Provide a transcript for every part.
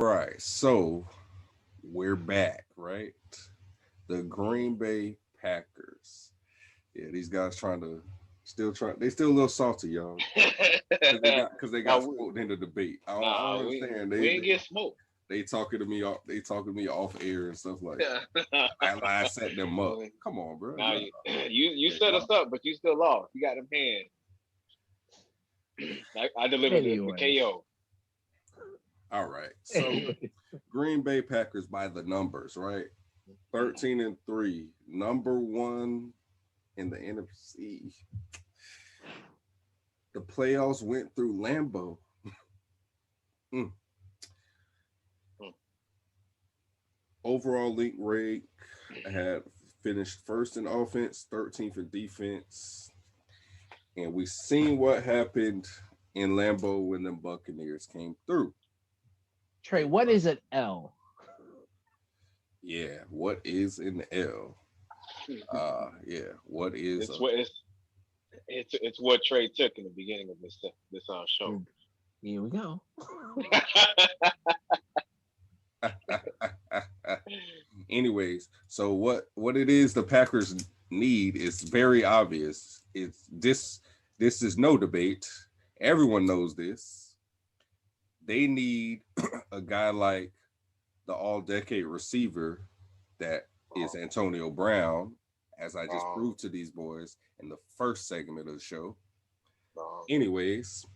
Right. So we're back, right? The Green Bay Packers. Yeah, these guys they still a little salty, y'all. Because they got Now, smoked in the debate. I don't nah, understand. we ain't get smoked. They talking to me off air and stuff like I set them up. Come on, bro. Now Nah. you Yeah, set y'all. us up, but you still lost. You got them hands. I delivered the Anyway. KO. All right. So Green Bay Packers by the numbers, right? 13-3, number one in the NFC. The playoffs went through Lambeau. Mm. Hmm. Overall link rate had finished first in offense, 13th in defense. And we seen what happened in Lambeau when the Buccaneers came through. Trey, what is an L? Yeah, what is an L? Yeah, what is It's what it's what Trey took in the beginning of this show. Here we go. Anyways, so what it is the Packers need is very obvious. It's this is no debate. Everyone knows this. They need a guy like the all-decade receiver that is Antonio Brown, as I just proved to these boys in the first segment of the show. Anyways,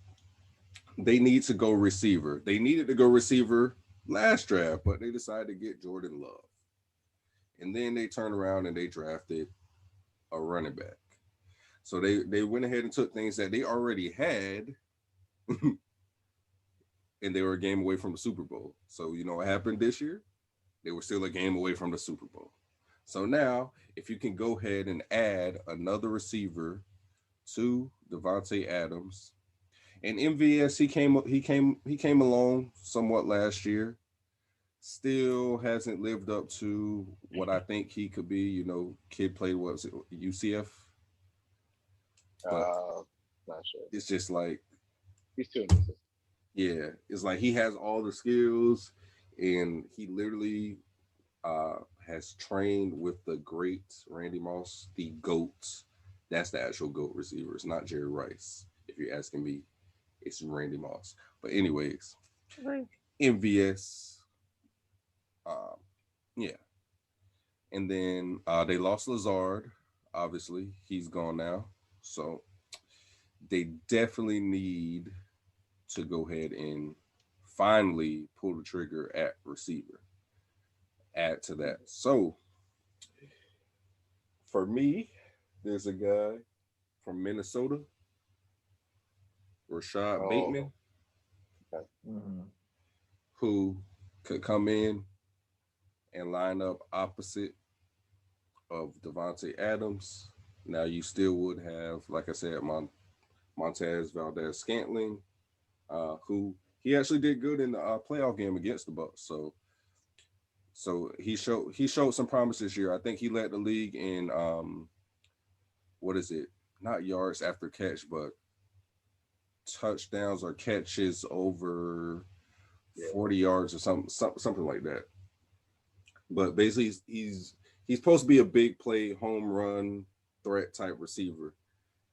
they need to go receiver. They needed to go receiver last draft, but they decided to get Jordan Love. And then they turned around and they drafted a running back. So they went ahead and took things that they already had and they were a game away from the Super Bowl. So you know what happened this year? They were still a game away from the Super Bowl. So now, if you can go ahead and add another receiver to Devontae Adams, and MVS, he came along somewhat last year. Still hasn't lived up to what I think he could be. You know, kid played what was it, UCF, but Not sure. it's just like, He's too inconsistent. yeah, it's like he has all the skills, and he literally has trained with the great Randy Moss, the GOAT. That's the actual GOAT receiver. It's not Jerry Rice. If you're asking me, it's Randy Moss. But anyways, MVS, yeah. And then they lost Lazard. Obviously, he's gone now. So they definitely need to go ahead and finally pull the trigger at receiver. Add to that. So for me, there's a guy from Minnesota, Rashad Bateman, Okay. who could come in and line up opposite of Devontae Adams. Now you still would have, like I said, Montez, Valdez, Scantling, who he actually did good in the playoff game against the Bucks. So he showed some promise this year. I think he led the league in what is it? Not yards after catch, but touchdowns or catches over 40 yards or something like that. But basically, he's supposed to be a big play, home run threat type receiver,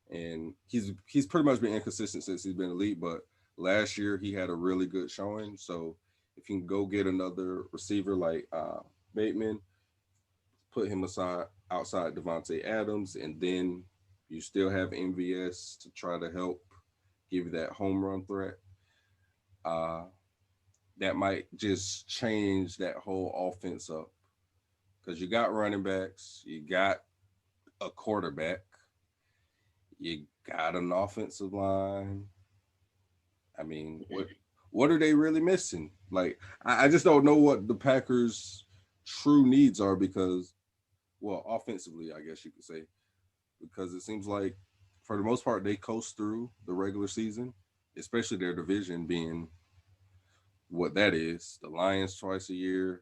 and he's pretty much been inconsistent since he's been in the league. But last year he had a really good showing. So if you can go get another receiver like Bateman, put him outside Devontae Adams, and then you still have MVS to try to help give you that home run threat. That might just change that whole offense up because you got running backs, you got a quarterback, you got an offensive line. I mean, what are they really missing? Like, I just don't know what the Packers' true needs are because, well, offensively, I guess you could say, because it seems like for the most part they coast through the regular season, especially their division being what that is. The Lions twice a year,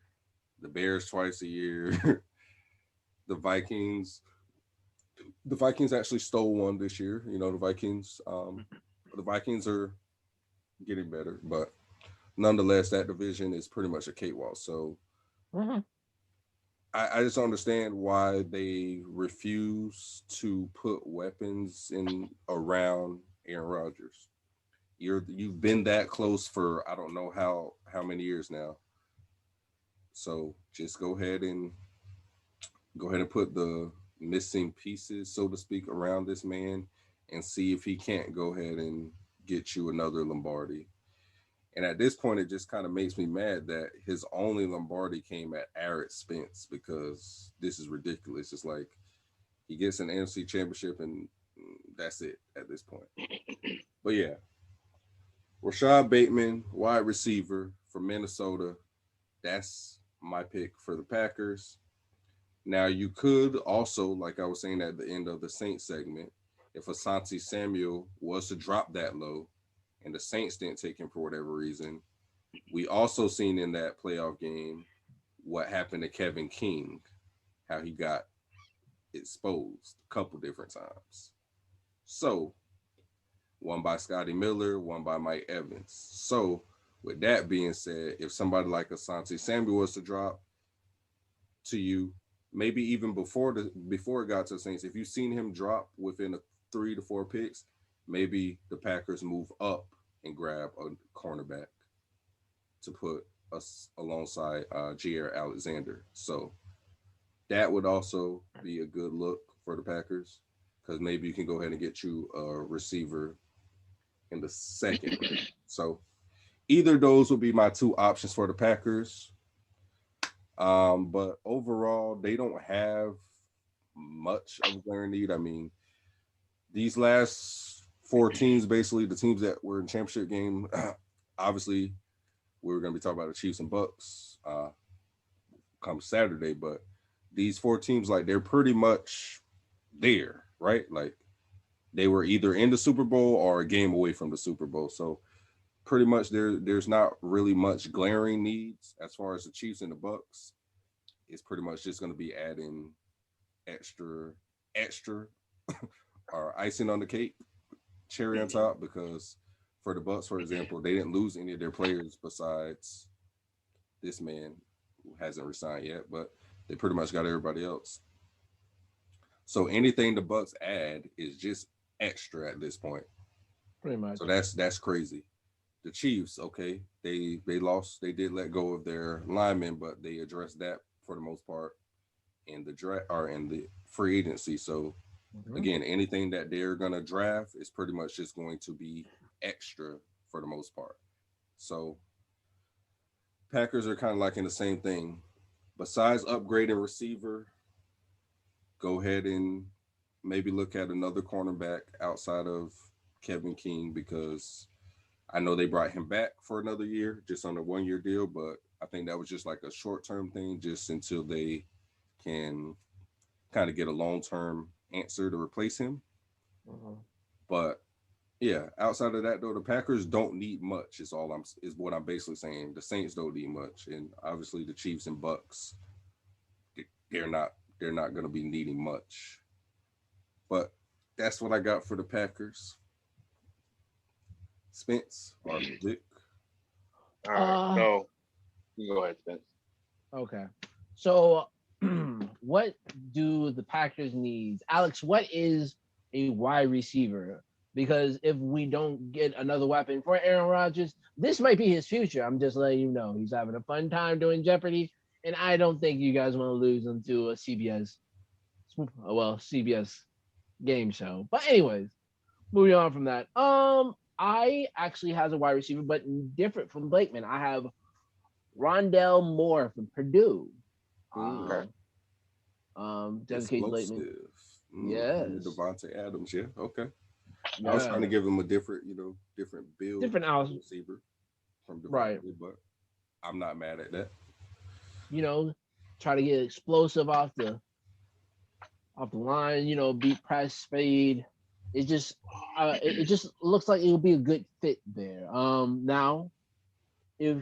the Bears twice a year, the Vikings. The Vikings actually stole one this year. You know, the Vikings are getting better, but nonetheless, that division is pretty much a cakewalk. So Mhm. I just don't understand why they refuse to put weapons in around Aaron Rodgers. You've been that close for I don't know how many years now. So just go ahead and put the missing pieces, so to speak, around this man and see if he can't go ahead and get you another Lombardi. And at this point, it just kind of makes me mad that his only Lombardi came at arid expense because this is ridiculous. It's like he gets an NFC championship and that's it at this point. But yeah, Rashad Bateman, wide receiver from Minnesota. That's my pick for the Packers. Now you could also, like I was saying at the end of the Saints segment, if Asante Samuel was to drop that low and the Saints didn't take him for whatever reason, we also seen in that playoff game what happened to Kevin King, how he got exposed a couple different times. So one by Scotty Miller, one by Mike Evans. So with that being said, if somebody like Asante Samuel was to drop to you, maybe even before it got to the Saints, if you've seen him drop within a 3 to 4 picks, maybe the Packers move up and grab a cornerback to put us alongside Jair Alexander. So that would also be a good look for the Packers because maybe you can go ahead and get you a receiver in the second round. So either of those would be my two options for the Packers. But overall, they don't have much of a glaring need. I mean, these last 4 teams, basically the teams that were in championship game, obviously we're going to be talking about the Chiefs and Bucks come Saturday, but these 4 teams, like they're pretty much there, right? Like they were either in the Super Bowl or a game away from the Super Bowl. So pretty much there's not really much glaring needs as far as the Chiefs and the Bucks. It's pretty much just going to be adding extra or icing on the cake, cherry on top, because for the Bucks, for example, they didn't lose any of their players besides this man who hasn't resigned yet, but they pretty much got everybody else. So anything the Bucks add is just extra at this point. Pretty much. So that's crazy. The Chiefs, okay, they lost. They did let go of their linemen, but they addressed that for the most part in the draft or in the free agency. So again, anything that they're gonna draft is pretty much just going to be extra for the most part. So Packers are kind of like in the same thing. Besides upgrading receiver, go ahead and maybe look at another cornerback outside of Kevin King because I know they brought him back for another year, just on a 1-year deal, but I think that was just like a short-term thing, just until they can kind of get a long-term answer to replace him. But yeah, outside of that though, the Packers don't need much. Is what I'm basically saying. The Saints don't need much, and obviously the Chiefs and Bucks, they're not going to be needing much. But that's what I got for the Packers. Spence or Vick? All right, so you go ahead, Spence. Okay. So what do the Packers need? Alex, what is a wide receiver? Because if we don't get another weapon for Aaron Rodgers, this might be his future. I'm just letting you know. He's having a fun time doing Jeopardy, and I don't think you guys want to lose him to a CBS game show. But anyways, moving on from that. I actually has a wide receiver, but different from Blakeman. I have Rondell Moore from Purdue. Dedicated Blakeman. Yes. Devontae Adams, yeah. Okay. Yeah. I was trying to give him a different build. Different house receiver from Devontae, right. But I'm not mad at that. Try to get explosive off the line, beat press speed. It just looks like it'll be a good fit there. Now, if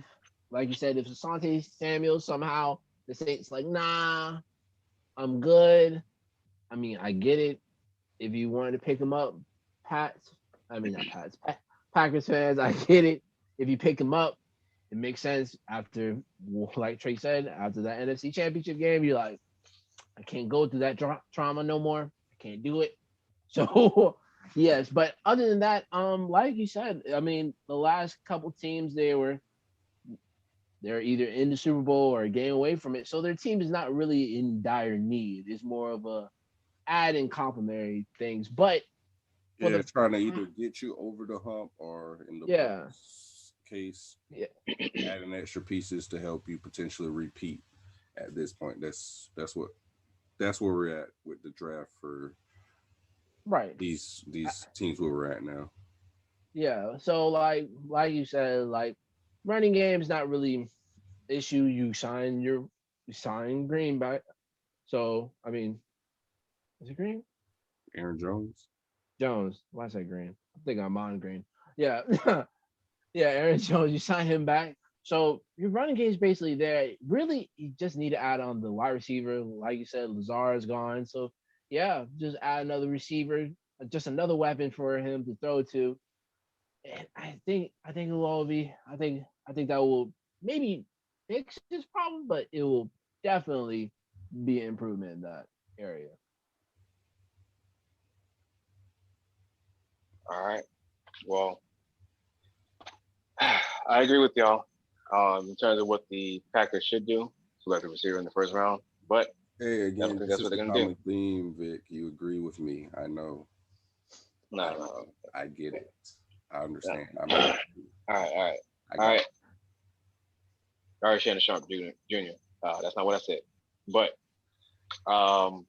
like you said, if Asante Samuel somehow the Saints like, nah, I'm good. I mean, I get it. If you wanted to pick him up, Packers fans, I get it. If you pick him up it makes sense after, like Trey said, after that NFC Championship game, you're like, I can't go through that trauma no more. I can't do it. So yes, but other than that, like you said, I mean, the last couple teams they're either in the Super Bowl or a game away from it, so their team is not really in dire need. It's more of a add and complementary things. But for Yeah, the trying to either get you over the hump or in the yeah, Bucks case, yeah, adding extra pieces to help you potentially repeat at this point. That's where we're at with the draft for right. these teams where we're at now. Yeah. So like you said, like running game's not really issue. You sign Greenback. So I mean, is it Green? Aaron Jones. Jones. Why I say Green? I think I'm on Green. Yeah. Yeah, Aaron Jones, you sign him back. So your running game is basically there. Really, you just need to add on the wide receiver. Like you said, Lazar is gone. So yeah, just add another receiver, just another weapon for him to throw to. And I think it will all be. I think that will maybe fix this problem, but it will definitely be an improvement in that area. All right. Well, I agree with y'all in terms of what the Packers should do, select a receiver in the first round. But Hey, I don't again, think this that's is what they're the gonna do. common theme, Vic. You agree with me. I know. No, I no, know. I get it. I no. understand. All right, all right, I all got right. All right, Shannon Sharp Jr. That's not what I said. But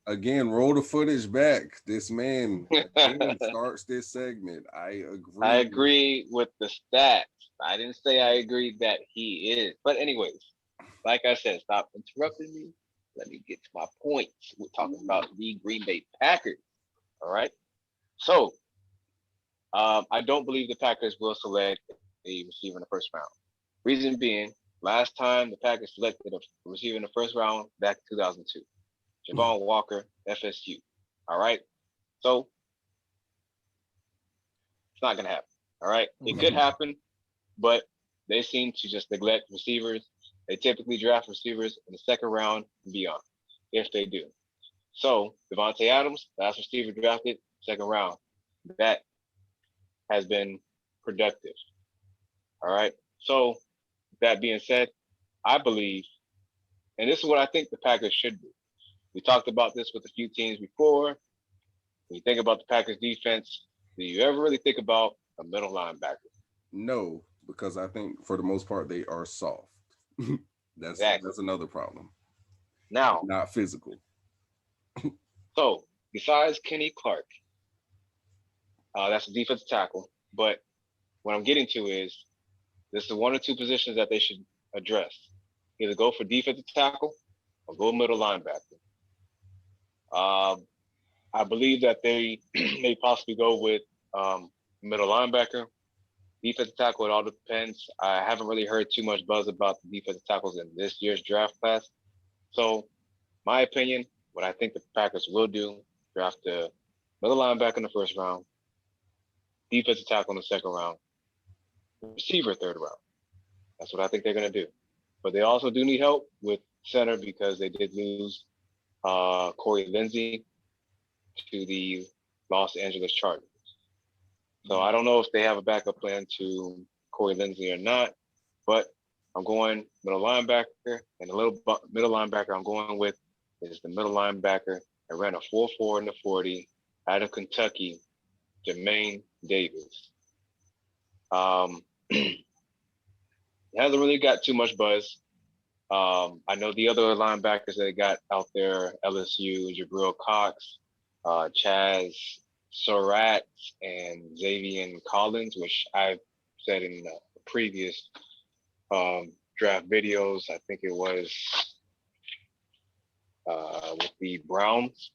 again, roll the footage back. This man again starts this segment. I I agree. agree with the stats. I didn't say I agree that he is. But anyways, like I said, stop interrupting me. Let me get to my points. We're talking about the Green Bay Packers. All right. So I don't believe the Packers will select a receiver in the first round. Reason being, last time the Packers selected a receiver in the first round back in 2002, Javon Walker, FSU. All right. So it's not gonna happen. All right. It could happen, but they seem to just neglect receivers. They typically draft receivers in the second round and beyond, if they do. So Devontae Adams, last receiver drafted second round, that has been productive. All right. So that being said, I believe, and this is what I think the Packers should do. We talked about this with a few teams before. When you think about the Packers defense, do you ever really think about a middle linebacker? No, because I think for the most part they are soft. Exactly. That's another problem. Now, Not physical. so besides Kenny Clark, that's a defensive tackle. But what I'm getting to is this is one or two positions that they should address. Either go for defensive tackle or go middle linebacker. Um, I believe that they may possibly go with middle linebacker. Defensive tackle, it all depends. I haven't really heard too much buzz about the defensive tackles in this year's draft class. So, my opinion, what I think the Packers will do, draft a middle linebacker in the first round, defensive tackle in the second round, receiver third round. That's what I think they're going to do. But they also do need help with center because they did lose Corey Lindsey to the Los Angeles Chargers. So I don't know if they have a backup plan to Corey Lindsey or not, but I'm going middle linebacker, and the middle linebacker I'm going with is the middle linebacker. I ran a 4.4 in the 40 out of Kentucky, Jermaine Davis. Hasn't really got too much buzz. I know the other linebackers that got out there, LSU, Jabril Cox, Chaz Surratt, and Xavier Collins, which I've said in the previous draft videos. I think it was with the Browns.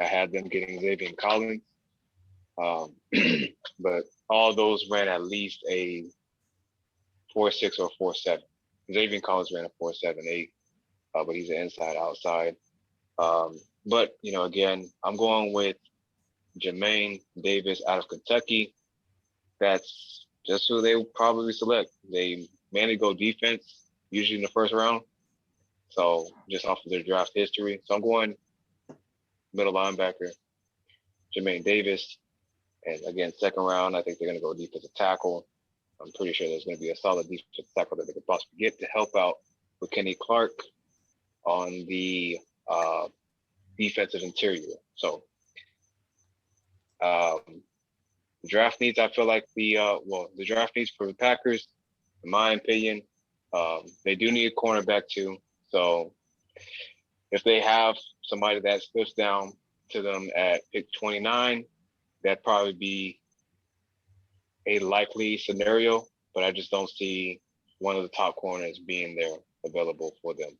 I had them getting Xavier Collins. But all those ran at least a 4.6 or 4.7. Xavier Collins ran a 4.78, but he's an inside outside. But again, I'm going with Jermaine Davis out of Kentucky. That's just who they will probably select. They mainly go defense, usually in the first round. So just off of their draft history. So I'm going middle linebacker, Jermaine Davis. And again, second round, I think they're going to go defensive tackle. I'm pretty sure there's going to be a solid defensive tackle that they could possibly get to help out with Kenny Clark on the defensive interior. So the draft needs, I feel like the draft needs for the Packers, in my opinion, they do need a cornerback too. So if they have somebody that slips down to them at pick 29, that'd probably be a likely scenario, but I just don't see one of the top corners being there available for them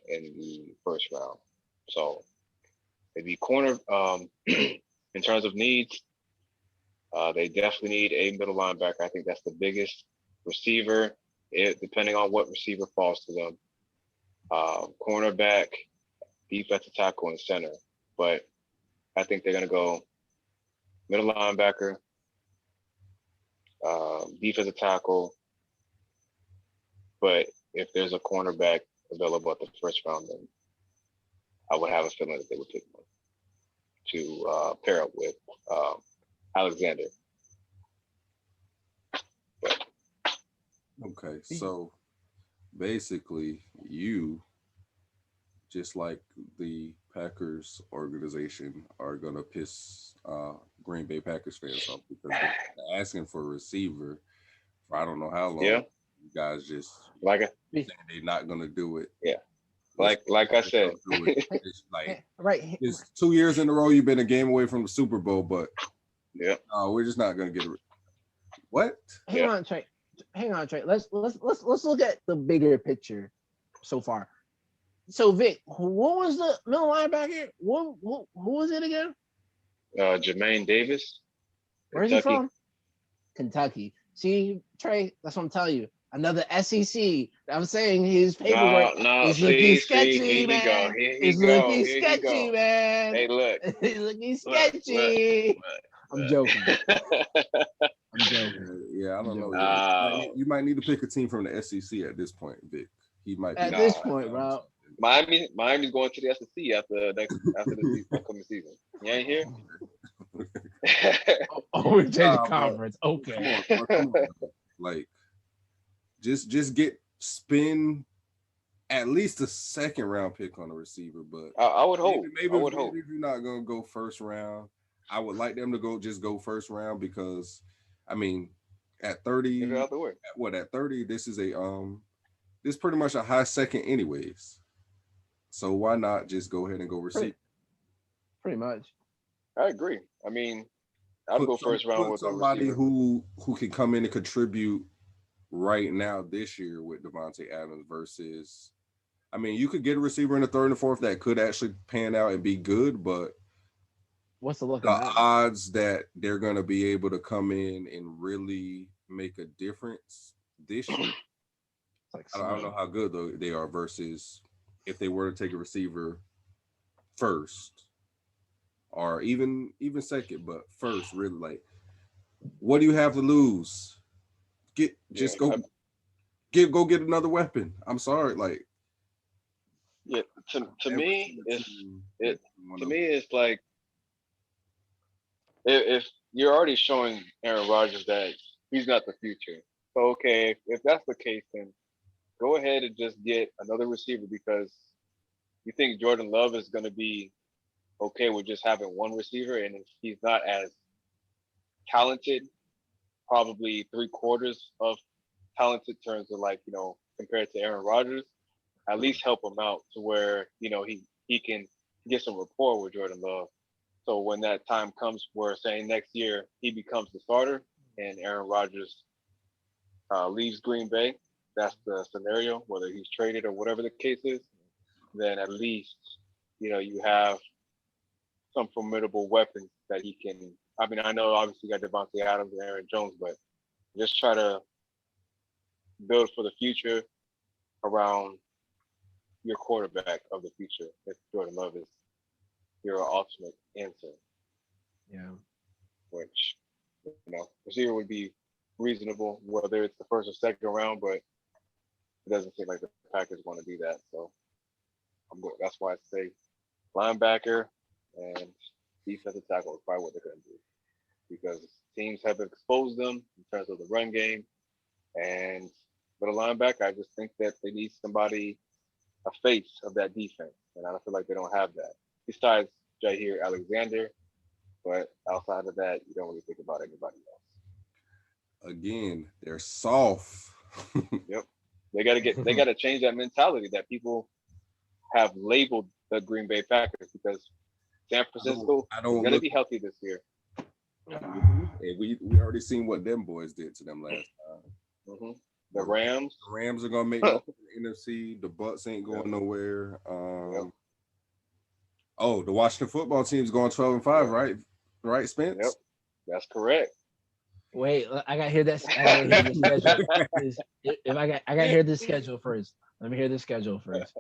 in the first round. So maybe corner in terms of needs, they definitely need a middle linebacker. I think that's the biggest. Receiver, depending on what receiver falls to them. Cornerback, defensive tackle, and center. But I think they're going to go middle linebacker, defensive tackle. But if there's a cornerback available at the first round, then I would have a feeling that they would pick one to pair up with Alexander. Okay, so basically, you, just like the Packers organization, are gonna piss Green Bay Packers fans off because they're asking for a receiver for I don't know how long. Yeah. You guys just Like they're not gonna do it. Yeah. Like I said, it's like Right. it's 2 years in a row you've been a game away from the Super Bowl, but yeah, we're just not gonna get it. What? Hang on, Trey. Let's look at the bigger picture so far. So Vic, what was the middle linebacker? Who was it again? Jermaine Davis. Where's he from? Kentucky. See, Trey, that's what I'm telling you. Another SEC. I'm saying his paperwork is looking sketchy, man. It's looking sketchy, man. Hey, look. It's looking sketchy. Look. I'm joking. I'm joking. Yeah, I don't know. You might need to pick a team from the SEC at this point, Vic. He might at this point, bro. Miami's going to the SEC after the upcoming season. You ain't here? We changed the conference. Okay. Come on. Like, just spend at least a second round pick on a receiver, but I would hope. Maybe if you're not gonna go first round, I would like them to go first round because, I mean, at 30, at 30, this is this is pretty much a high second anyways. So why not just go ahead and go receiver? Pretty much. I agree. I mean, I'd go first round with somebody who can come in and contribute right now this year with Devontae Adams versus, I mean, you could get a receiver in the third and fourth that could actually pan out and be good, but what's the odds that they're going to be able to come in and really make a difference this year? I don't know how good they are versus if they were to take a receiver first or even second, but first, really, like, what do you have to lose? Go get another weapon. I'm sorry, like. Yeah, to me, it's like if you're already showing Aaron Rodgers that he's not the future. So okay, if that's the case, then go ahead and just get another receiver because you think Jordan Love is going to be okay with just having one receiver, and if he's not as talented, probably 3/4 of talented terms of compared to Aaron Rodgers, at least help him out to where, he can get some rapport with Jordan Love. So when that time comes where, saying next year, he becomes the starter and Aaron Rodgers leaves Green Bay, that's the scenario, whether he's traded or whatever the case is, then at least, you have some formidable weapons that he can. I mean, I know obviously you got Devontae Adams and Aaron Jones, but just try to build for the future around your quarterback of the future. If Jordan Love is your ultimate answer. Yeah. Which, receiver would be reasonable, whether it's the first or second round, but it doesn't seem like the Packers want to do that. So that's why I say linebacker and defensive tackle is probably what they're going to do because teams have exposed them in terms of the run game. And for the linebacker, I just think that they need somebody, a face of that defense. And I don't feel like they don't have that. Besides Jair Alexander, but outside of that, you don't really think about anybody else. Again, they're soft. Yep. They gotta change that mentality that people have labeled the Green Bay Packers because San Francisco is gonna be healthy this year. And we already seen what them boys did to them last time. Mm-hmm. The Rams. The Rams are gonna make the NFC. The Bucks ain't going nowhere. Oh, the Washington football team's going 12-5, right? Right, Spence? Yep, that's correct. Wait, I gotta hear that. I gotta hear the schedule. I gotta hear the schedule first. Let me hear the schedule first.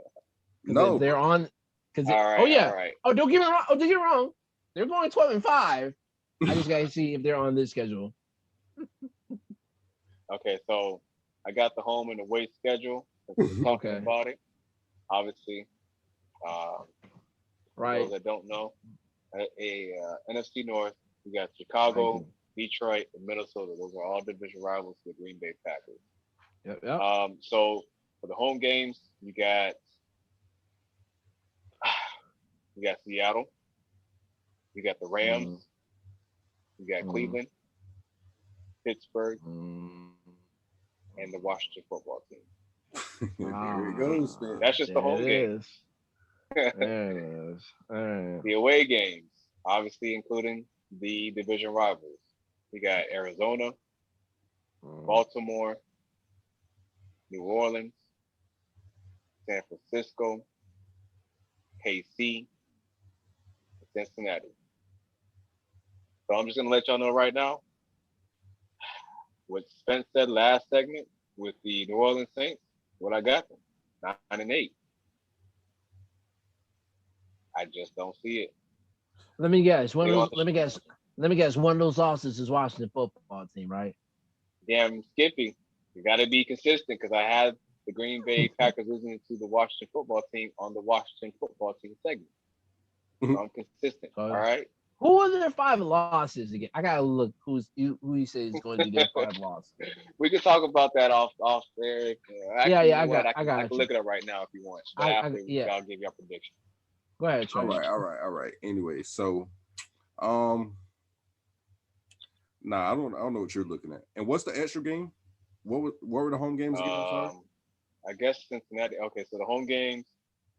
No, they're on. All right. Oh, don't get me wrong. Oh, don't get me wrong. They're going 12-5. I just gotta see if they're on this schedule. Okay, so I got the home and away schedule. Talking about it, obviously. Right. For those that don't know, NFC North, we got Chicago, Detroit, and Minnesota. Those are all division rivals to the Green Bay Packers. Yep. So for the home games, you got Seattle, you got the Rams, you got Cleveland, Pittsburgh, and the Washington football team. There it goes, man. That's just the home game. There it is. The away games, obviously including the division rivals. We got Arizona, Baltimore, New Orleans, San Francisco, KC, Cincinnati. So I'm just gonna let y'all know right now what Spence said last segment with the New Orleans Saints. What I got them 9-8. I just don't see it. Let me guess. One of those losses is Washington football team, right? Damn Skippy. You got to be consistent because I had the Green Bay Packers losing to the Washington football team on the Washington football team segment. So I'm consistent. All right. Who are their 5 losses again? I gotta look who you say is going to be their 5 losses. We can talk about that off there. Actually, I can look it up right now if you want. I'll give you a prediction. Go ahead, Trayy. All right. Anyway, so I don't know what you're looking at. And what's the extra game? What were the home games again? I guess Cincinnati. Okay, so the home games,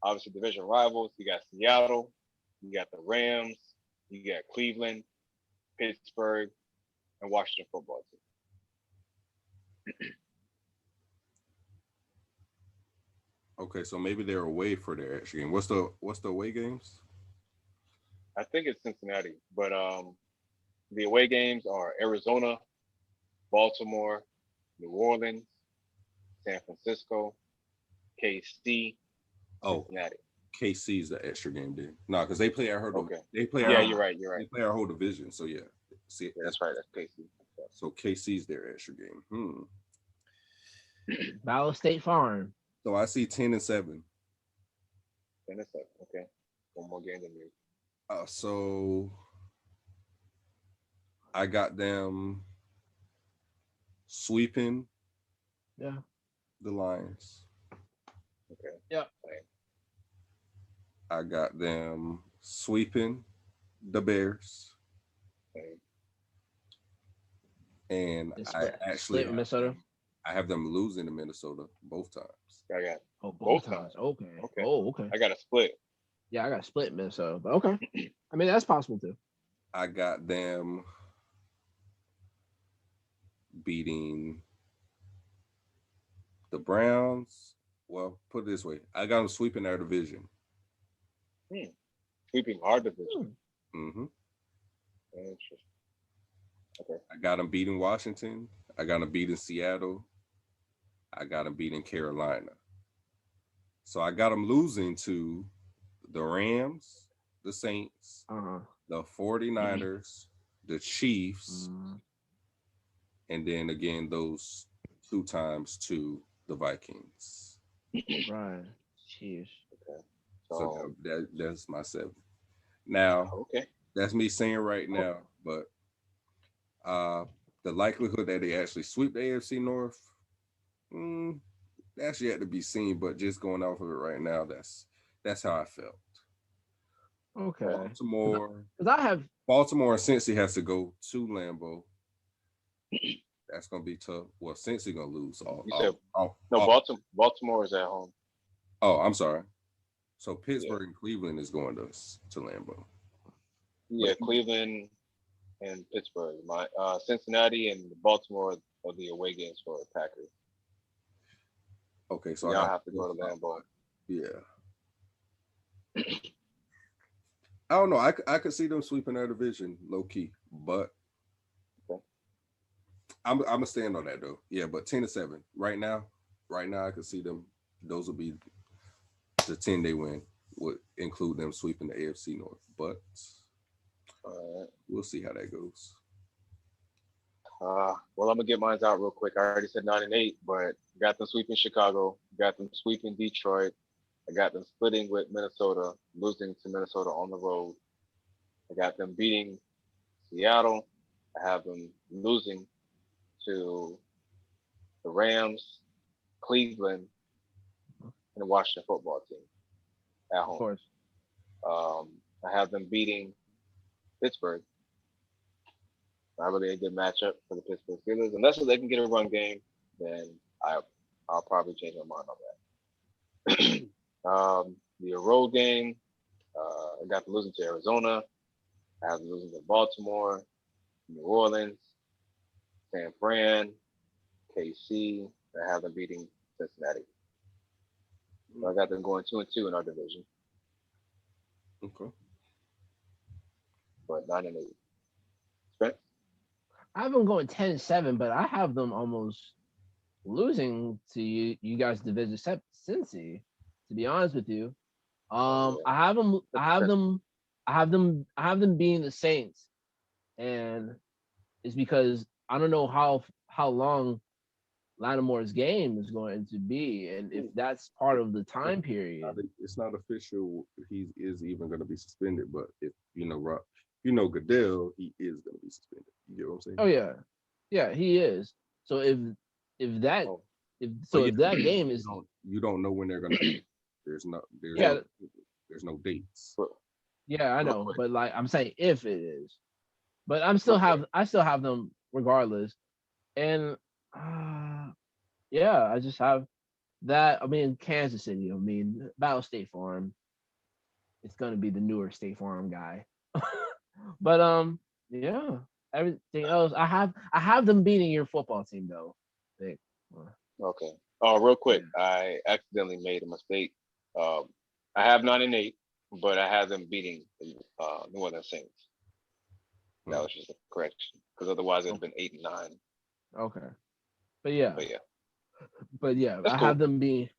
obviously division rivals. You got Seattle, you got the Rams, you got Cleveland, Pittsburgh, and Washington football team. Okay, so maybe they're away for their extra game. What's the away games? I think it's Cincinnati, but the away games are Arizona, Baltimore, New Orleans, San Francisco, KC, Cincinnati. KC is the extra game, dude. No, because they play our whole. Okay. They play. You're right. They play our whole division. So yeah, see, that's right. That's KC. So KC's their extra game. Battle State Farm. So I see 10-7. 10-7. Okay. One more game than you. So I got them sweeping. Yeah. The Lions. Okay. Yep. I got them sweeping the Bears. Okay. And I actually Minnesota. I have them losing to Minnesota both times. I got both times. Okay. Oh, okay. I got a split. Yeah, I got a split Minnesota, but okay. I mean, that's possible too. I got them beating the Browns. Well, put it this way. I got them sweeping our division. Sweeping our division. Mm-hmm. Interesting. Okay. I got them beating Washington. I got them beating Seattle. I got them beating Carolina. So I got them losing to the Rams, the Saints, the 49ers, the Chiefs, and then again those 2 times to the Vikings. Right. Jeez. Okay. So So that's my 7. Now okay. that's me saying right now, but the likelihood that they actually sweep the AFC North, that's yet to be seen. But just going off of it right now, that's how I felt. Okay. Baltimore, Because I have Baltimore, and Cincy has to go to Lambeau. That's gonna be tough. Well, Cincy gonna lose. You said no. Baltimore is at home. Oh, I'm sorry. So Yeah. Pittsburgh and Cleveland is going to Lambeau. Yeah, Cleveland and Pittsburgh. My Cincinnati and Baltimore are the away games for the Packers. Okay, so y'all have to go to Lambeau. Yeah. I don't know. I could see them sweeping their division low key, but okay. I'm gonna stand on that though. Yeah, but 10-7 right now. Right now, I could see them. Those would be the 10 they win. Would include them sweeping the AFC North, but we'll see how that goes. Well, I'm gonna get mine out real quick. I already said 9-8, but got them sweeping Chicago, got them sweeping Detroit. I got them splitting with Minnesota, losing to Minnesota on the road. I got them beating Seattle. I have them losing to the Rams, Cleveland, and the Washington football team at home. Of course. I have them beating Pittsburgh. Not really a good matchup for the Pittsburgh Steelers. Unless they can get a run game, then I'll probably change my mind on that. The road game, I got them losing to Arizona. I have them losing to Baltimore, New Orleans, San Fran, KC. I have them beating Cincinnati. So I got them going 2-2 in our division. Okay. But 9-8. Spence? I have them going 10-7, but I have them almost losing to you guys division except Cincy, to be honest with you. I have them being the Saints, and it's because I don't know how long Lattimore's game is going to be, and if that's part of the time period. It's not official. He is even going to be suspended, but if Goodell, he is going to be suspended. You get what I'm saying? Oh yeah, he is. So if that game is, you don't know when they're going to. There's no dates. Yeah, I know, but like I'm saying, if it is, but I still have them regardless, and I just have that. I mean, Kansas City. I mean, Battle State Farm. It's gonna be the newer State Farm guy, but yeah. Everything else, I have them beating your football team though. Vick. Okay. Oh, real quick, I accidentally made a mistake. I have 9-8, but I have them beating New Orleans Saints. That was just a correction, because otherwise it'd been 8-9. Okay. But yeah, That's I cool. have them being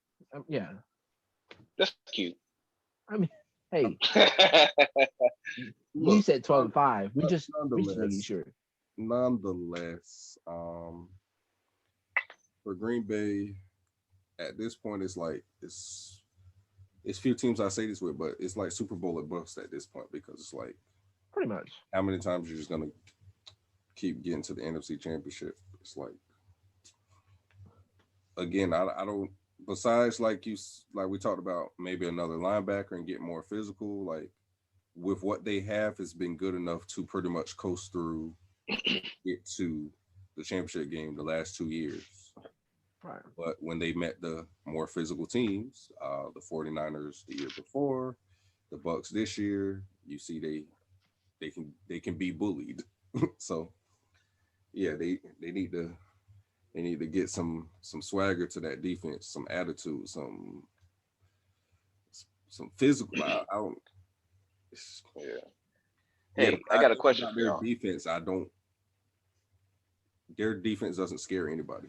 That's cute. I mean, hey, you said 12-5. We just making sure. Nonetheless, for Green Bay, at this point, it's like it's few teams I say this with, but it's like Super Bowl at bust at this point, because it's like pretty much how many times you're just gonna keep getting to the NFC Championship. It's like, again, I don't. Besides, like we talked about, maybe another linebacker and get more physical. Like, with what they have, it's been good enough to pretty much coast through, get to the championship game the last 2 years. right. But when they met the more physical teams, the 49ers the year before, the Bucks this year, you see they can be bullied. So yeah, they need to get some swagger to that defense, some attitude, some physical. I don't. Yeah. Hey, I got a question for their y'all. defense. Their defense doesn't scare anybody.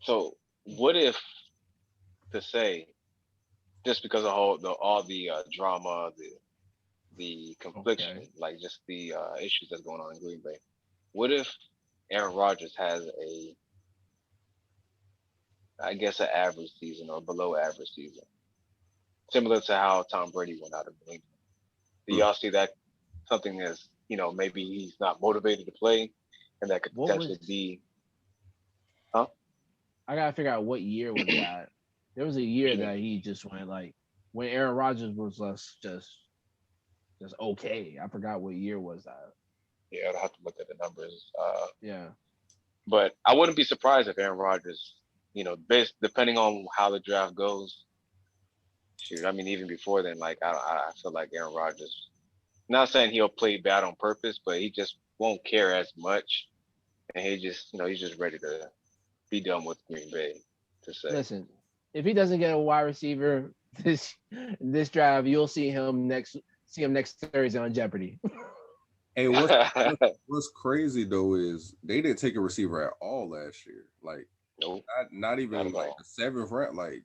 So, what if, to say, just because of all the drama, the confliction, like just the issues that's going on in Green Bay, what if Aaron Rodgers has an average season or below average season, similar to how Tom Brady went out of New England. Do y'all see that something as, maybe he's not motivated to play, and that could potentially be? Huh? I gotta figure out what year was that. There was a year that he just went like when Aaron Rodgers was just okay. I forgot what year was that. Yeah, I'd have to look at the numbers. Yeah. But I wouldn't be surprised if Aaron Rodgers, depending on how the draft goes. Shoot, I mean, even before then, like I feel like Aaron Rodgers. Not saying he'll play bad on purpose, but he just won't care as much, and he's just ready to be done with Green Bay. To say, listen, if he doesn't get a wide receiver this drive, you'll see him next Thursday on Jeopardy. Hey, what's crazy though is they didn't take a receiver at all last year. Like, nope, not even not like the seventh round. Like,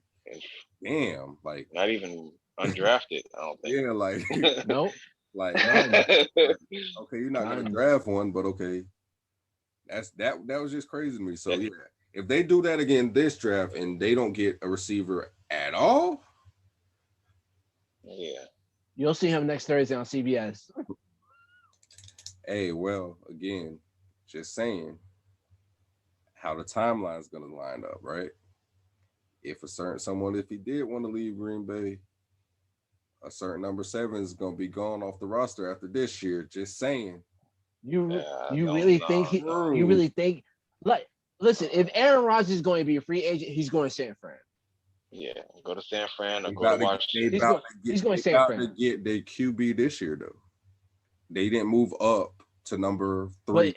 damn, like not even undrafted. I don't think. Yeah, like nope. Like, okay, you're not gonna draft one, but okay, that was just crazy to me. So yeah, if they do that again this draft and they don't get a receiver at all, yeah, you'll see him next Thursday on CBS. Hey, well, again, just saying how the timeline is gonna line up, right? If he did want to leave Green Bay, a certain number 7 is gonna be gone off the roster after this year. Just saying. You really think? Like, listen, if Aaron Rodgers is going to be a free agent, he's going to San Fran. Yeah, go to San Fran or go to Washington. He's going to San Fran. To get their QB this year though. They didn't move up to number 3. But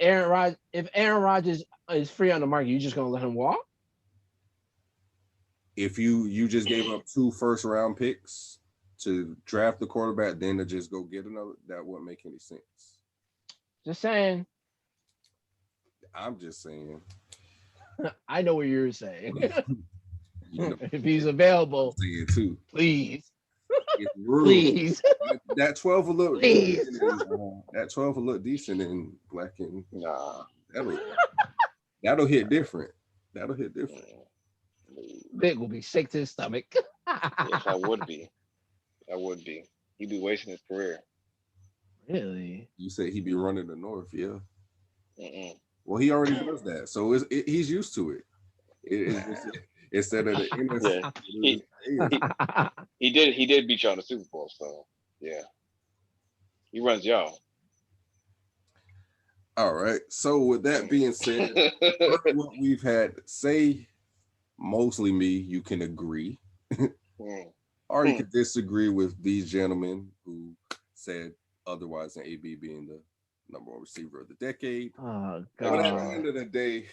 if Aaron Rodgers is free on the market, you just going to let him walk? If you just gave up 2 first-round picks to draft the quarterback, then to just go get another, that wouldn't make any sense. Just saying. I'm just saying. I know what you're saying. If he's available, too. Please. Please. That 12 will look please. That 12 will look decent in black and nah. That'll hit different. Vick will be sick to his stomach. Yes, I would be. He'd be wasting his career. Really? You say he'd be running the north, yeah. Mm-mm. Well, he already does that, so he's used to it. Instead of the he did beat y'all in the Super Bowl, so yeah, he runs y'all. All right. So with that being said, what we've had say, mostly me, you can agree, or you can disagree with these gentlemen who said otherwise than AB being the number 1 receiver of the decade. Oh, God. But at the end of the day,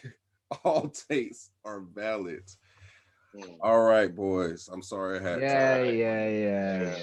all takes are valid. All right, boys. I'm sorry I had Yeah.